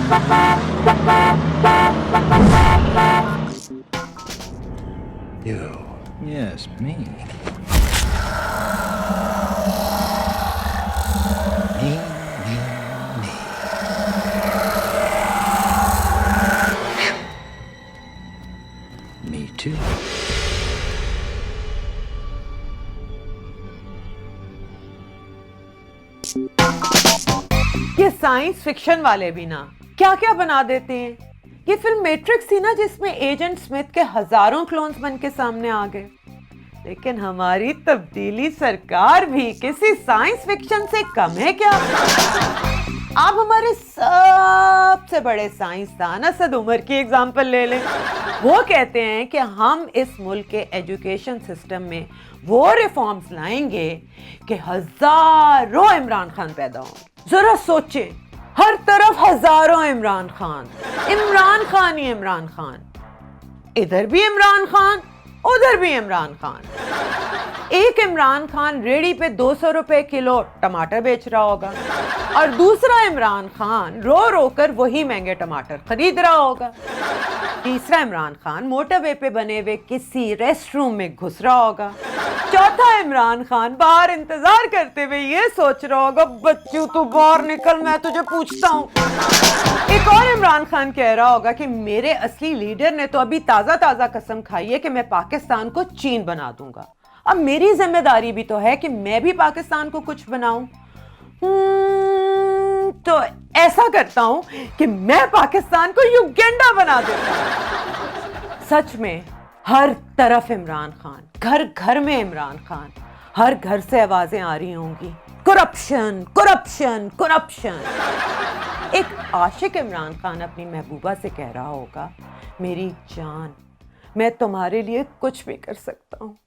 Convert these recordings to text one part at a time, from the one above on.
You. Yes, me. Me, me, me. Me too. ये science fiction वाले भी ना क्या क्या बना देते हैं। ये फिल्म मैट्रिक्स थी ना जिसमें एजेंट स्मिथ के हजारों क्लोन्स बन के सामने आ गए, लेकिन हमारी तब्दीली सरकार भी किसी साइंस फिक्शन से कम है क्या। आप हमारे सबसे बड़े साइंसदान असद उमर की एग्जांपल ले लें। वो कहते हैं कि हम इस मुल्क के एजुकेशन सिस्टम में वो रिफॉर्म्स लाएंगे कि हजारों इमरान खान पैदा हों। जरा सोचें, हर तरफ हजारों इमरान खान, इमरान खान ही इमरान खान, इधर भी इमरान खान, उधर भी इमरान खान। एक इमरान खान रेडी पे 200 रुपए किलो टमाटर बेच रहा होगा और दूसरा इमरान खान रो रो कर वही महंगे टमाटर खरीद रहा होगा। तीसरा इमरान खान मोटरवे पे बने हुए किसी रेस्टरूम में घुस रहा होगा। चौथा इमरान खान बाहर इंतजार करते हुए ये सोच रहा होगा, बच्चू तू बाहर निकल, मैं तुझे पूछता हूँ। एक और इमरान खान कह रहा होगा कि मेरे असली लीडर ने तो अभी ताजा ताजा कसम खाई है कि मैं पाकिस्तान को चीन बना दूंगा। अब मेरी जिम्मेदारी भी तो है कि मैं भी पाकिस्तान को कुछ बनाऊं। तो ऐसा करता हूं कि मैं पाकिस्तान को युगेंडा बना देता हूं। सच में हर तरफ इमरान खान, घर घर में इमरान खान, हर घर से आवाजें आ रही होंगी, करप्शन करप्शन करप्शन। एक आशिक इमरान खान अपनी महबूबा से कह रहा होगा, मेरी जान, मैं तुम्हारे लिए कुछ भी कर सकता हूँ,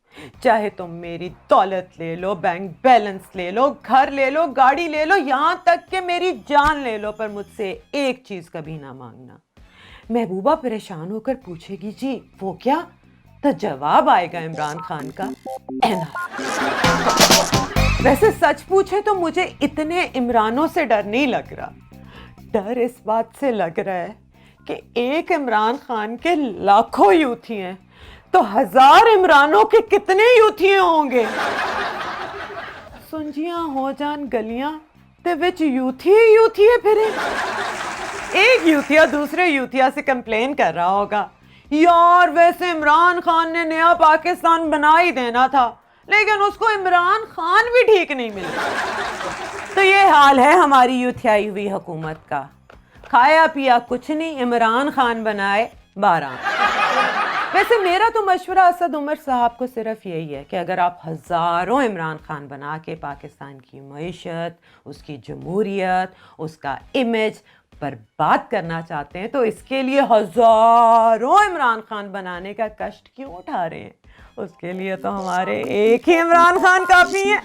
चाहे तुम मेरी दौलत ले लो, बैंक बैलेंस ले लो, घर ले लो, गाड़ी ले लो, यहां तक कि मेरी जान ले लो, पर मुझसे एक चीज कभी ना मांगना। महबूबा परेशान होकर पूछेगी, जी वो क्या? तो जवाब आएगा इमरान खान का, वैसे सच पूछे तो मुझे इतने इमरानों से डर नहीं लग रहा। डर इस बात से लग रहा है कि एक इमरान खान के लाखों यूथी हैं, तो हजार इमरानों के कितने यूथिये होंगे। सुंजियां हो जान गलियां ते विच यूथिये फिरे। एक यूथिया दूसरे यूथिया से कंप्लेन कर रहा होगा, यार वैसे इमरान खान ने नया पाकिस्तान बना ही देना था, लेकिन उसको इमरान खान भी ठीक नहीं मिला। तो ये हाल है हमारी यूथियाई हुई हुकूमत का, खाया पिया कुछ नहीं, इमरान खान बनाए 12। वैसे मेरा तो मशवरा असद उमर साहब को सिर्फ यही है कि अगर आप हज़ारों इमरान खान बना के पाकिस्तान की मईशत, उसकी जमहूरियत, उसका इमेज बर्बाद करना चाहते हैं, तो इसके लिए हज़ारों इमरान खान बनाने का कष्ट क्यों उठा रहे हैं? उसके लिए तो हमारे एक ही इमरान खान काफ़ी है।